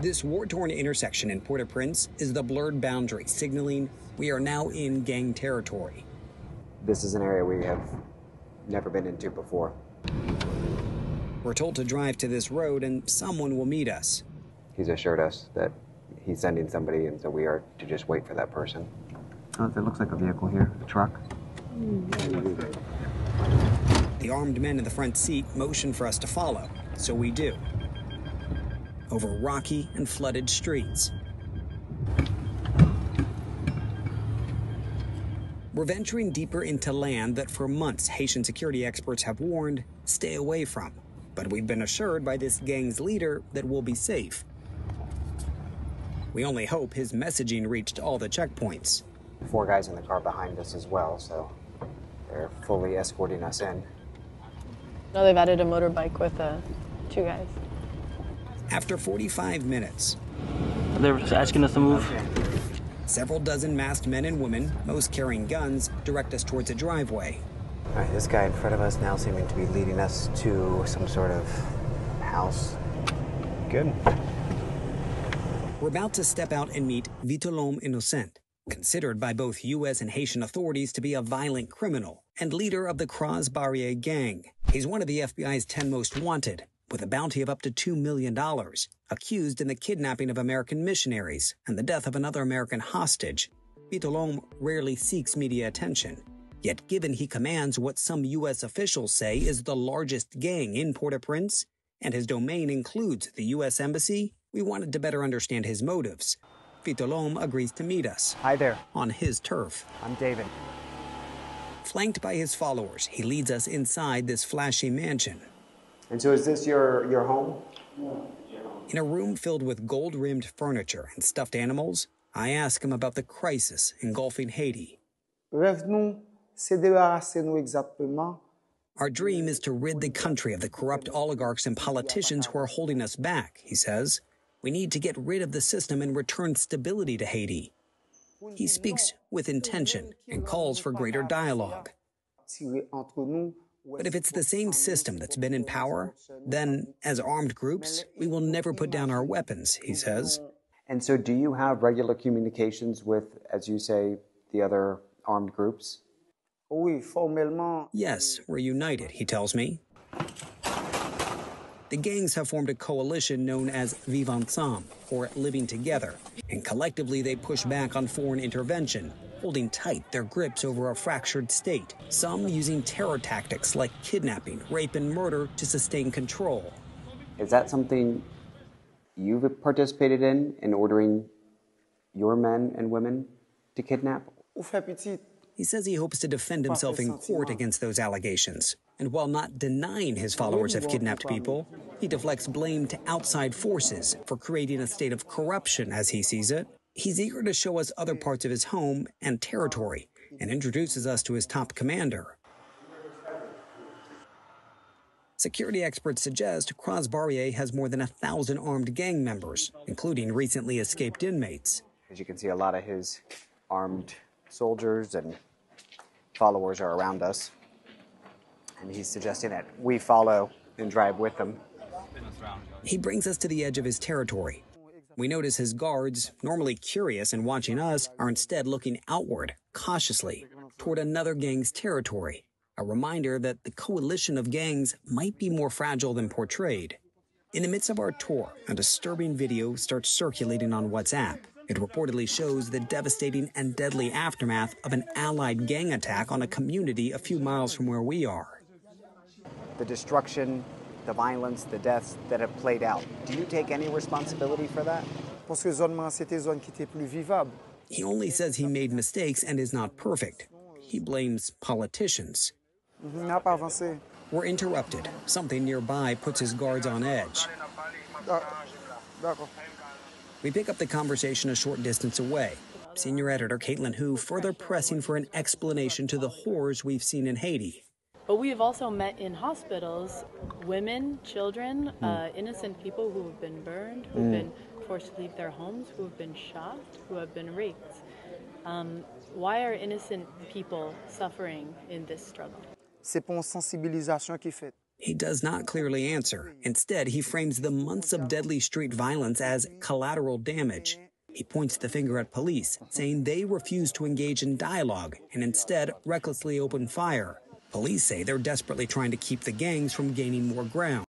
This war-torn intersection in Port-au-Prince is the blurred boundary, signaling we are now in gang territory. This is an area we have never been into before. We're told to drive to this road and someone will meet us. He's assured us that he's sending somebody, and so we are to just wait for that person. Oh, there looks like a vehicle here, a truck. The armed men in the front seat motion for us to follow, so we do. Over rocky and flooded streets. We're venturing deeper into land that for months Haitian security experts have warned, stay away from. But we've been assured by this gang's leader that we'll be safe. We only hope his messaging reached all the checkpoints. 4 guys in the car behind us as well, so they're fully escorting us in. No, they've added a motorbike with 2 guys. After 45 minutes, they're asking us to move. Several dozen masked men and women, most carrying guns, direct us towards a driveway. All right, this guy in front of us now seeming to be leading us to some sort of house. Good. We're about to step out and meet Vitelhomme Innocent, considered by both U.S. and Haitian authorities to be a violent criminal and leader of the Croix Barrier gang. He's one of the FBI's 10 most wanted, with a bounty of up to $2 million, accused in the kidnapping of American missionaries and the death of another American hostage. Vitelhomme rarely seeks media attention. Yet given he commands what some U.S. officials say is the largest gang in Port-au-Prince, and his domain includes the U.S. Embassy, we wanted to better understand his motives. Vitelhomme agrees to meet us. Hi there. On his turf. I'm David. Flanked by his followers, he leads us inside this flashy mansion. And so is this your home? In a room filled with gold-rimmed furniture and stuffed animals, I ask him about the crisis engulfing Haiti. Our dream is to rid the country of the corrupt oligarchs and politicians who are holding us back, he says. We need to get rid of the system and return stability to Haiti. He speaks with intention and calls for greater dialogue. But if it's the same system that's been in power, then, as armed groups, we will never put down our weapons, he says. And so do you have regular communications with, as you say, the other armed groups? Yes, we're united, he tells me. The gangs have formed a coalition known as Vivre Ensemble, or Living Together, and collectively they push back on foreign intervention, holding tight their grips over a fractured state, some using terror tactics like kidnapping, rape, and murder to sustain control. Is that something you've participated in ordering your men and women to kidnap? He says he hopes to defend himself in court against those allegations. And while not denying his followers have kidnapped people, he deflects blame to outside forces for creating a state of corruption, as he sees it. He's eager to show us other parts of his home and territory and introduces us to his top commander. Security experts suggest Croix Barrier has more than 1,000 armed gang members, including recently escaped inmates. As you can see, a lot of his armed soldiers and followers are around us. And he's suggesting that we follow and drive with him. He brings us to the edge of his territory. We notice his guards, normally curious and watching us, are instead looking outward, cautiously, toward another gang's territory. A reminder that the coalition of gangs might be more fragile than portrayed. In the midst of our tour, a disturbing video starts circulating on WhatsApp. It reportedly shows the devastating and deadly aftermath of an allied gang attack on a community a few miles from where we are. The destruction, the violence, the deaths that have played out. Do you take any responsibility for that? He only says he made mistakes and is not perfect. He blames politicians. We're interrupted. Something nearby puts his guards on edge. We pick up the conversation a short distance away. Senior editor Caitlin Hu further pressing for an explanation to the horrors we've seen in Haiti. But we have also met in hospitals women, children, innocent people who have been burned, who have been forced to leave their homes, who have been shot, who have been raped. Why are innocent people suffering in this struggle? He does not clearly answer. Instead, he frames the months of deadly street violence as collateral damage. He points the finger at police, saying they refuse to engage in dialogue and instead recklessly open fire. Police say they're desperately trying to keep the gangs from gaining more ground.